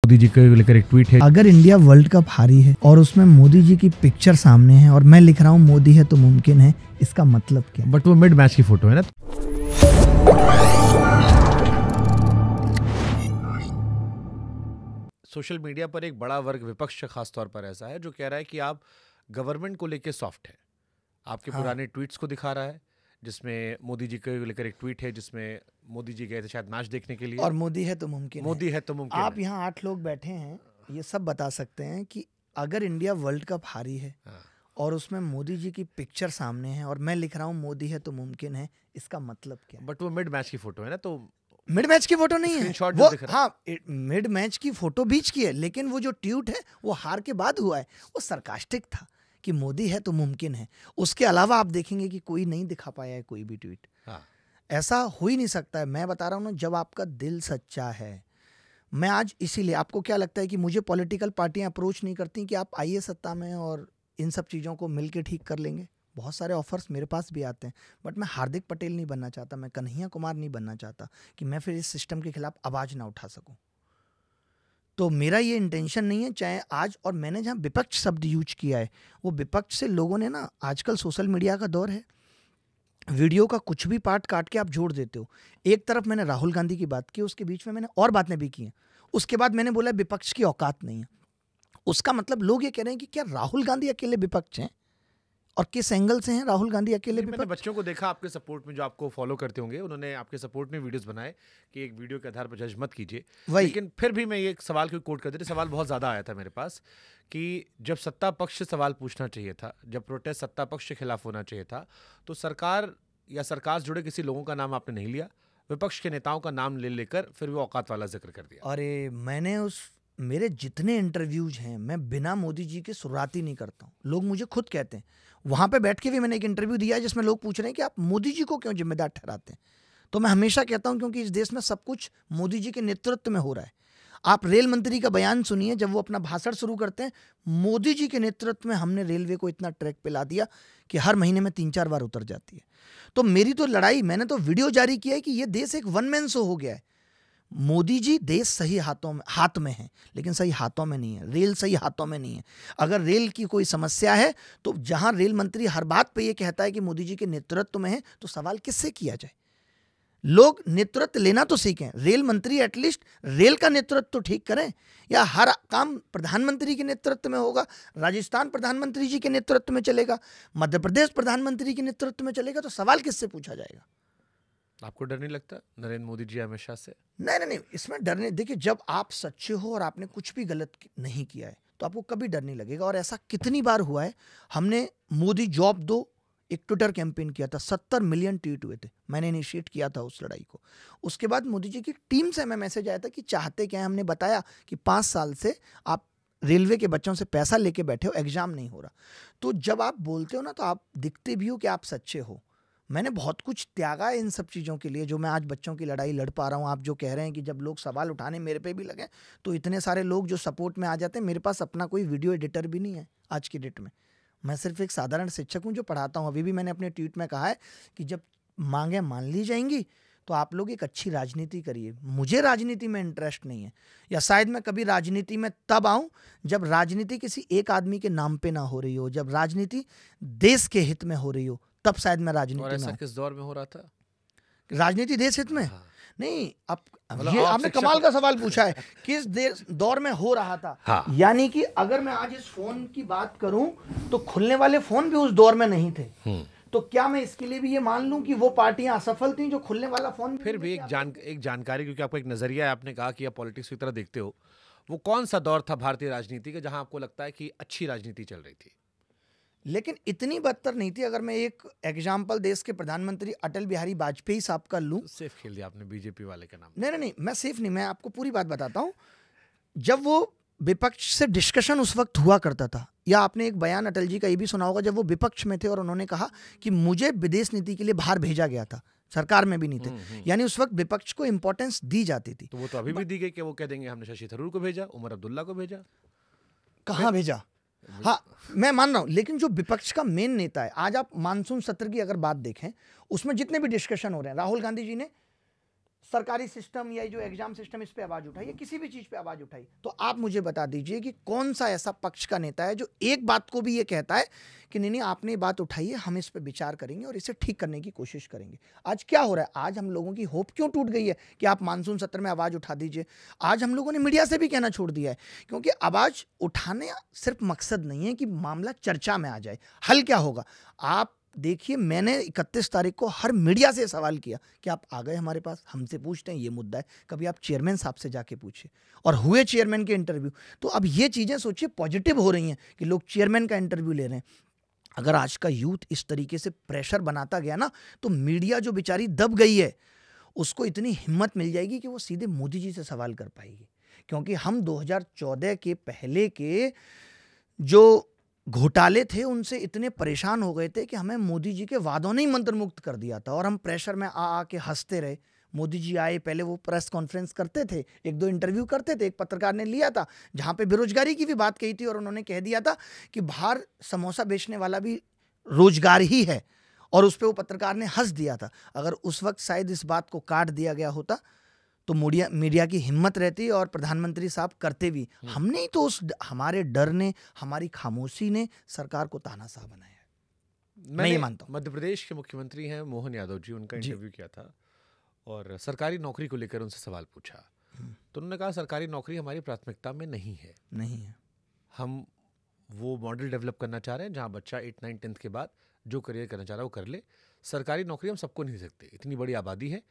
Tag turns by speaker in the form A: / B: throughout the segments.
A: मोदी जी को लेकर एक ट्वीट है,
B: अगर इंडिया वर्ल्ड कप हारी है और उसमें मोदी जी की पिक्चर सामने है और मैं लिख रहा हूँ मोदी है तो मुमकिन है, इसका मतलब क्या?
A: बट वो मिड मैच की फोटो है ना।
C: सोशल मीडिया पर एक बड़ा वर्ग विपक्ष खास तौर पर ऐसा है जो कह रहा है कि आप गवर्नमेंट को लेकर सॉफ्ट है। आपके पुराने ट्वीट्स को दिखा रहा है, जिसमें मोदी जी को लेकर एक ट्वीट है जिसमें मोदी जी गए थे शायद मैच देखने के लिए,
B: और मोदी है तो मुमकिन
C: मोदी है तो मुमकिन
B: आप
C: है।
B: यहाँ 8 लोग बैठे हैं, ये सब बता सकते हैं कि अगर इंडिया वर्ल्ड कप हारी है और उसमें मोदी जी की पिक्चर सामने है और मैं लिख रहा हूँ मोदी है तो मुमकिन है, इसका मतलब क्या?
C: बट वो मिड मैच की फोटो है ना, तो
B: मिड मैच की फोटो नहीं है
C: स्क्रीनशॉट
B: वो।
C: जो दिख रहा है।
B: हाँ, मिड मैच की फोटो बीच की है, लेकिन वो जो ट्वीट है वो हार के बाद हुआ है, वो सरकास्टिक था कि मोदी है तो मुमकिन है। उसके अलावा आप देखेंगे कि कोई नहीं दिखा पाया है कोई भी ट्वीट। ऐसा हो ही नहीं सकता है। मैं बता रहा हूँ ना, जब आपका दिल सच्चा है। मैं आज इसीलिए, आपको क्या लगता है कि मुझे पॉलिटिकल पार्टियां अप्रोच नहीं करती कि आप आइए सत्ता में और इन सब चीज़ों को मिलके ठीक कर लेंगे? बहुत सारे ऑफर्स मेरे पास भी आते हैं, बट मैं हार्दिक पटेल नहीं बनना चाहता, मैं कन्हैया कुमार नहीं बनना चाहता कि मैं फिर इस सिस्टम के खिलाफ आवाज़ ना उठा सकूं। तो मेरा ये इंटेंशन नहीं है। चाहे आज, और मैंने जहाँ विपक्ष शब्द यूज किया है, वो विपक्ष से लोगों ने ना, आजकल सोशल मीडिया का दौर है, वीडियो का कुछ भी पार्ट काट के आप जोड़ देते हो। एक तरफ मैंने राहुल गांधी की बात की, उसके बीच में मैंने और बातें भी की हैं, उसके बाद मैंने बोला विपक्ष की औकात नहीं है। उसका मतलब लोग ये कह रहे हैं कि क्या राहुल गांधी अकेले विपक्ष हैं? और किस एंगल से हैं राहुल गांधी अकेले
C: मैंने
B: विपक्ष?
C: बच्चों को देखा आपके सपोर्ट में, जो आपको फॉलो करते होंगे, उन्होंने आपके सपोर्ट में वीडियोस बनाए कि एक वीडियो के आधार पर जज मत कीजिए। लेकिन फिर भी मैं ये एक सवाल को कोट कर देते, सवाल बहुत ज्यादा आया था मेरे पास कि जब सत्ता पक्ष से सवाल पूछना चाहिए था, जब प्रोटेस्ट सत्ता पक्ष के खिलाफ होना चाहिए था, तो सरकार या सरकार से जुड़े किसी लोगों का नाम आपने नहीं लिया, विपक्ष के नेताओं का नाम ले लेकर फिर भी औकात वाला जिक्र कर दिया।
B: अरे मैंने मेरे जितने इंटरव्यूज हैं, मैं बिना मोदी जी के शुरुआत ही नहीं करता हूँ। लोग मुझे खुद कहते हैं, वहाँ पे बैठ के भी मैंने एक इंटरव्यू दिया है जिसमें लोग पूछ रहे हैं कि आप मोदी जी को क्यों जिम्मेदार ठहराते हैं? तो मैं हमेशा कहता हूँ क्योंकि इस देश में सब कुछ मोदी जी के नेतृत्व में हो रहा है। आप रेल मंत्री का बयान सुनिए, जब वो अपना भाषण शुरू करते हैं, मोदी जी के नेतृत्व में हमने रेलवे को इतना ट्रैक पे ला दिया कि हर महीने में 3-4 बार उतर जाती है। तो मेरी तो लड़ाई, मैंने तो वीडियो जारी किया है कि ये देश एक वन मैन शो हो गया है। मोदी जी देश सही हाथ में है, लेकिन सही हाथों में नहीं है। रेल सही हाथों में नहीं है। अगर रेल की कोई समस्या है तो जहां रेल मंत्री हर बात पे ये कहता है कि मोदी जी के नेतृत्व में है, तो सवाल किससे किया जाए? लोग नेतृत्व लेना तो सीखें। रेल मंत्री एटलीस्ट रेल का नेतृत्व तो ठीक करें, या हर काम प्रधानमंत्री के नेतृत्व में होगा? राजस्थान प्रधानमंत्री जी के नेतृत्व में चलेगा, मध्य प्रदेश प्रधानमंत्री के नेतृत्व में चलेगा, तो सवाल किससे पूछा जाएगा?
C: आपको डर नहीं लगता नरेंद्र मोदी जी हमेशा से?
B: नहीं, इसमें डर नहीं। देखिए, जब आप सच्चे हो और आपने कुछ भी गलत नहीं किया है तो आपको कभी डर नहीं लगेगा। और ऐसा कितनी बार हुआ है। हमने मोदी जॉब दो एक ट्विटर कैंपेन किया था, 70 मिलियन ट्वीट हुए थे, मैंने इनिशिएट किया था उस लड़ाई को। उसके बाद मोदी जी की टीम से हमें मैसेज आया था कि चाहते क्या है। हमने बताया कि 5 साल से आप रेलवे के बच्चों से पैसा लेके बैठे हो, एग्जाम नहीं हो रहा। तो जब आप बोलते हो ना, तो आप दिखते भी हो कि आप सच्चे हो। मैंने बहुत कुछ त्यागा है इन सब चीज़ों के लिए, जो मैं आज बच्चों की लड़ाई लड़ पा रहा हूँ। आप जो कह रहे हैं कि जब लोग सवाल उठाने मेरे पे भी लगे, तो इतने सारे लोग जो सपोर्ट में आ जाते हैं। मेरे पास अपना कोई वीडियो एडिटर भी नहीं है आज की डेट में। मैं सिर्फ एक साधारण शिक्षक हूँ जो पढ़ाता हूँ। अभी भी मैंने अपने ट्वीट में कहा है कि जब मांगें मान ली जाएंगी तो आप लोग एक अच्छी राजनीति करिए। मुझे राजनीति में इंटरेस्ट नहीं है, या शायद मैं कभी राजनीति में तब आऊं जब राजनीति किसी एक आदमी के नाम पे ना हो रही हो, जब राजनीति देश के हित में हो रही हो, तब शायद मैं राजनीति में।
C: ऐसा किस दौर में हो रहा था?
B: राजनीति देश हित में नहीं। अब ये आपने कमाल का सवाल पूछा है, किस दौर में हो रहा था। यानी कि अगर मैं आज इस फोन की बात करूं तो खुलने वाले फोन भी उस दौर में नहीं थे। तो क्या मैं इसके लिए भी ये मान लूं कि वो पार्टियां असफल थी जो खुलने वाला फोन?
C: फिर भी एक जानकारी, क्योंकि आपका एक नजरिया है, आपने कहा कि आप पॉलिटिक्स की तरह देखते हो, वो कौन सा दौर था भारतीय राजनीति का जहां आपको लगता है कि अच्छी राजनीति चल रही थी?
B: लेकिन इतनी बदतर नहीं थी। अगर मैं एक एग्जाम्पल देश के प्रधानमंत्री अटल बिहारी वाजपेयी साहब का लूं।
C: सेफ खेल दिया आपने बीजेपी वाले का नाम।
B: नहीं, मैं सेफ नहीं, मैं आपको पूरी बात बताता हूं। जब वो विपक्ष से डिस्कशन उस वक्त हुआ करता था, या आपने एक बयान अटल जी का ये भी सुना होगा, जब वो विपक्ष में थे और उन्होंने कहा कि मुझे विदेश नीति के लिए बाहर भेजा गया था, सरकार में भी नहीं थे। यानी उस वक्त विपक्ष को इंपॉर्टेंस दी जाती थी।
C: तो वो तो अभी भी दी गई कि वो कह देंगे हमने शशि थरूर को भेजा, उमर अब्दुल्ला को भेजा।
B: कहाँ भेजा? हाँ, मैं मान रहा हूं, लेकिन जो विपक्ष का मेन नेता है, आज आप मानसून सत्र की अगर बात देखें, उसमें जितने भी डिस्कशन हो रहे हैं, राहुल गांधी जी ने सरकारी सिस्टम या जो एग्जाम सिस्टम, इस पे आवाज उठाई या किसी भी चीज पे आवाज उठाई, तो आप मुझे बता दीजिए कि कौन सा ऐसा पक्ष का नेता है जो एक बात को भी ये कहता है कि नहीं नहीं आपने ये बात उठाई है, हम इस पे विचार करेंगे और इसे ठीक करने की कोशिश करेंगे। आज क्या हो रहा है, आज हम लोगों की होप क्यों टूट गई है कि आप मानसून सत्र में आवाज उठा दीजिए। आज हम लोगों ने मीडिया से भी कहना छोड़ दिया है, क्योंकि आवाज उठाने सिर्फ मकसद नहीं है कि मामला चर्चा में आ जाए। हल क्या होगा, आप देखिए, मैंने 31 तारीख को हर मीडिया से सवाल किया कि आप आ गए हमारे पास, हमसे पूछते हैं ये मुद्दा है, कभी आप चेयरमैन साहब से जाके पूछिए, और हुए चेयरमैन के इंटरव्यू। तो अब ये चीजें सोचिए पॉजिटिव हो रही हैं कि लोग चेयरमैन का इंटरव्यू ले रहे हैं। अगर आज का यूथ इस तरीके से प्रेशर बनाता गया ना, तो मीडिया जो बेचारी दब गई है उसको इतनी हिम्मत मिल जाएगी कि वो सीधे मोदी जी से सवाल कर पाएगी। क्योंकि हम 2014 के पहले के जो घोटाले थे उनसे इतने परेशान हो गए थे कि हमें मोदी जी के वादों ने ही मंत्रमुग्ध कर दिया था, और हम प्रेशर में आ के हंसते रहे। मोदी जी आए, पहले वो प्रेस कॉन्फ्रेंस करते थे, एक दो इंटरव्यू करते थे, एक पत्रकार ने लिया था जहां पे बेरोजगारी की भी बात कही थी, और उन्होंने कह दिया था कि बाहर समोसा बेचने वाला भी रोजगार ही है, और उस पर वो पत्रकार ने हंस दिया था। अगर उस वक्त शायद इस बात को काट दिया गया होता तो मीडिया की हिम्मत रहती और प्रधानमंत्री साहब करते भी। हमने ही तो हमारे डर ने, हमारी खामोशी ने सरकार को तानाशाह बनाया। मैं ये मानता हूँ।
C: मध्य प्रदेश के मुख्यमंत्री हैं मोहन यादव जी, उनका इंटरव्यू किया था और सरकारी नौकरी को लेकर उनसे सवाल पूछा, तो उन्होंने कहा सरकारी नौकरी हमारी प्राथमिकता में नहीं है। हम वो मॉडल डेवलप करना चाह रहे हैं जहाँ बच्चा 8, 9, 10 के बाद जो करियर करना चाह रहा है वो कर ले। सरकारी नौकरी हम सबको नहीं दे सकते, इतनी बड़ी आबादी है।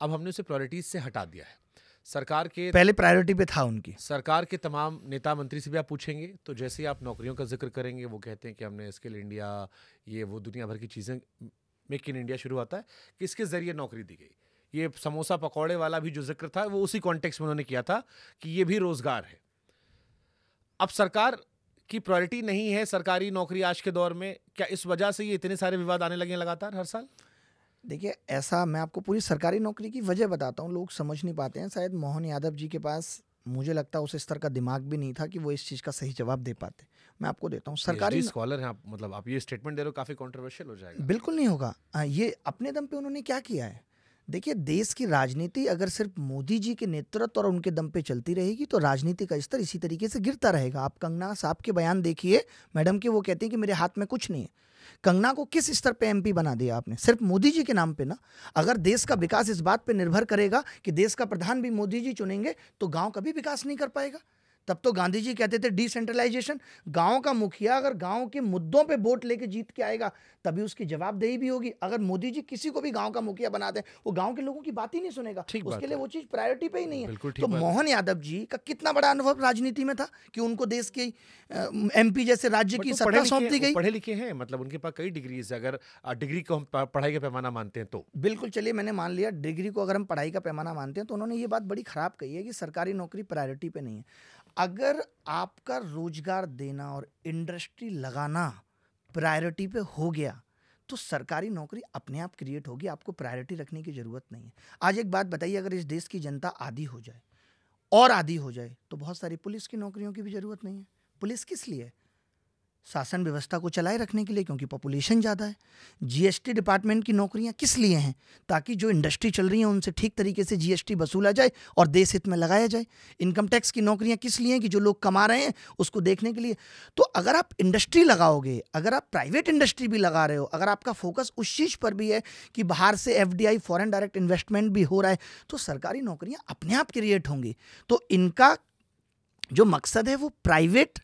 C: अब हमने उसे प्रायोरिटीज से हटा दिया है। सरकार के
B: पहले प्रायोरिटी पे था उनकी।
C: सरकार के तमाम नेता मंत्री से भी आप पूछेंगे तो जैसे ही आप नौकरियों का जिक्र करेंगे वो कहते हैं कि हमने स्किल इंडिया, ये वो दुनिया भर की चीज़ें, मेक इन इंडिया शुरू होता है कि इसके ज़रिए नौकरी दी गई। ये समोसा पकौड़े वाला भी जो जिक्र था वो उसी कॉन्टेक्स्ट में उन्होंने किया था कि ये भी रोजगार है। अब सरकार की प्रायोरिटी नहीं है सरकारी नौकरी आज के दौर में, क्या इस वजह से ये इतने सारे विवाद आने लगे लगातार हर साल?
B: देखिए, ऐसा मैं आपको पूरी सरकारी नौकरी की वजह बताता हूँ, लोग समझ नहीं पाते हैं। शायद मोहन यादव जी के पास, मुझे लगता है उस स्तर का दिमाग भी नहीं था कि वो इस चीज़ का सही जवाब दे पाते। मैं आपको देता हूँ, सरकारी
C: स्कॉलर हैं आप, मतलब आप ये स्टेटमेंट दे रहे हो, काफ़ी कंट्रोवर्शियल हो जाएगा।
B: बिल्कुल नहीं होगा। ये अपने दम पे उन्होंने क्या किया है। देखिए, देश की राजनीति अगर सिर्फ मोदी जी के नेतृत्व और उनके दम पे चलती रहेगी तो राजनीति का स्तर इसी तरीके से गिरता रहेगा। आप कंगना साहब के बयान देखिए, मैडम के, वो कहती है कि मेरे हाथ में कुछ नहीं है। कंगना को किस स्तर पे एमपी बना दिया आपने? सिर्फ मोदी जी के नाम पे ना। अगर देश का विकास इस बात पे निर्भर करेगा कि देश का प्रधान भी मोदी जी चुनेंगे तो गांव कभी विकास नहीं कर पाएगा। तब तो गांधी जी कहते थे डिसेंट्रलाइजेशन। गांव का मुखिया अगर गांव के मुद्दों पे वोट लेके जीत के आएगा तभी उसकी जवाबदेही भी होगी। अगर मोदी जी किसी को भी गांव का मुखिया बना दें, वो गांव के लोगों की बात ही नहीं सुनेगा, उसके लिए वो चीज प्रायोरिटी पे ही नहीं है। तो मोहन यादव जी का कितना बड़ा अनुभव राजनीति में था कि उनको देश के एमपी जैसे राज्य की सत्ता सौंप दी गई।
C: पढ़े लिखे हैं, मतलब उनके पास कई डिग्री है। अगर डिग्री को हम पढ़ाई का पैमाना मानते हैं तो
B: बिल्कुल, चलिए मैंने मान लिया डिग्री को अगर हम पढ़ाई का पैमाना मानते हैं, तो उन्होंने ये बात बड़ी खराब कही है कि सरकारी नौकरी प्रायोरिटी पे नहीं है। अगर आपका रोजगार देना और इंडस्ट्री लगाना प्रायोरिटी पे हो गया तो सरकारी नौकरी अपने आप क्रिएट होगी, आपको प्रायोरिटी रखने की जरूरत नहीं है। आज एक बात बताइए, अगर इस देश की जनता आदी हो जाए और आदी हो जाए तो बहुत सारी पुलिस की नौकरियों की भी जरूरत नहीं है। पुलिस किस लिए? शासन व्यवस्था को चलाए रखने के लिए, क्योंकि पॉपुलेशन ज़्यादा है। जीएसटी डिपार्टमेंट की नौकरियां किस लिए हैं? ताकि जो इंडस्ट्री चल रही है उनसे ठीक तरीके से जीएसटी वसूला जाए और देश हित में लगाया जाए। इनकम टैक्स की नौकरियां किस लिए हैं? कि जो लोग कमा रहे हैं उसको देखने के लिए। तो अगर आप इंडस्ट्री लगाओगे, अगर आप प्राइवेट इंडस्ट्री भी लगा रहे हो, अगर आपका फोकस उस चीज़ पर भी है कि बाहर से एफडीआई, फॉरेन डायरेक्ट इन्वेस्टमेंट भी हो रहा है, तो सरकारी नौकरियाँ अपने आप क्रिएट होंगी। तो इनका जो मकसद है वो प्राइवेट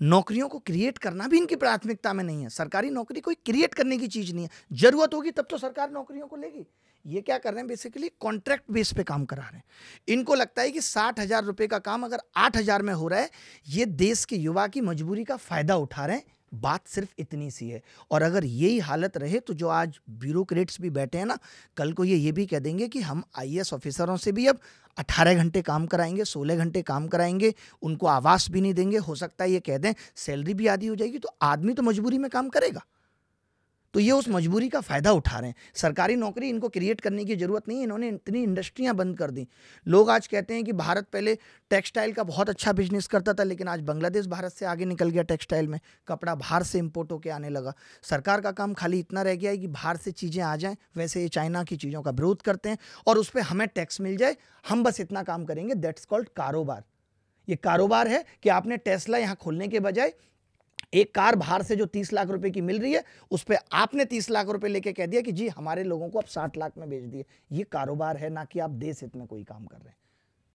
B: नौकरियों को क्रिएट करना भी इनकी प्राथमिकता में नहीं है। सरकारी नौकरी कोई क्रिएट करने की चीज नहीं है। जरूरत होगी तब तो सरकार नौकरियों को लेगी। ये क्या कर रहे हैं, बेसिकली कॉन्ट्रैक्ट बेस पे काम करा रहे हैं। इनको लगता है कि 60,000 रुपए का काम अगर 8,000 में हो रहा है, ये देश के युवा की मजबूरी का फायदा उठा रहे हैं। बात सिर्फ इतनी सी है। और अगर यही हालत रहे तो जो आज ब्यूरोक्रेट्स भी बैठे हैं ना, कल को ये भी कह देंगे कि हम आईएएस ऑफिसरों से भी अब 18 घंटे काम कराएंगे, 16 घंटे काम कराएंगे, उनको आवास भी नहीं देंगे। हो सकता है ये कह दें सैलरी भी आधी हो जाएगी, तो आदमी तो मजबूरी में काम करेगा। तो ये उस मजबूरी का फ़ायदा उठा रहे हैं। सरकारी नौकरी इनको क्रिएट करने की ज़रूरत नहीं है, इन्होंने इतनी इंडस्ट्रियां बंद कर दी। लोग आज कहते हैं कि भारत पहले टेक्सटाइल का बहुत अच्छा बिजनेस करता था, लेकिन आज बांग्लादेश भारत से आगे निकल गया टेक्सटाइल में, कपड़ा बाहर से इम्पोर्ट होकर आने लगा। सरकार का काम खाली इतना रह गया है कि बाहर से चीज़ें आ जाएँ, वैसे ये चाइना की चीज़ों का विरोध करते हैं और उस पर हमें टैक्स मिल जाए, हम बस इतना काम करेंगे। दैट्स कॉल्ड कारोबार। ये कारोबार है कि आपने टेस्ला यहाँ खोलने के बजाय एक कार बाहर से जो 30 लाख रुपए की मिल रही है उस पे आपने 30 लाख रुपए लेके कह दिया कि जी हमारे लोगों को आप 60 लाख में बेच दिए। ये कारोबार है, ना कि आप देश हित में कोई काम कर रहे हैं।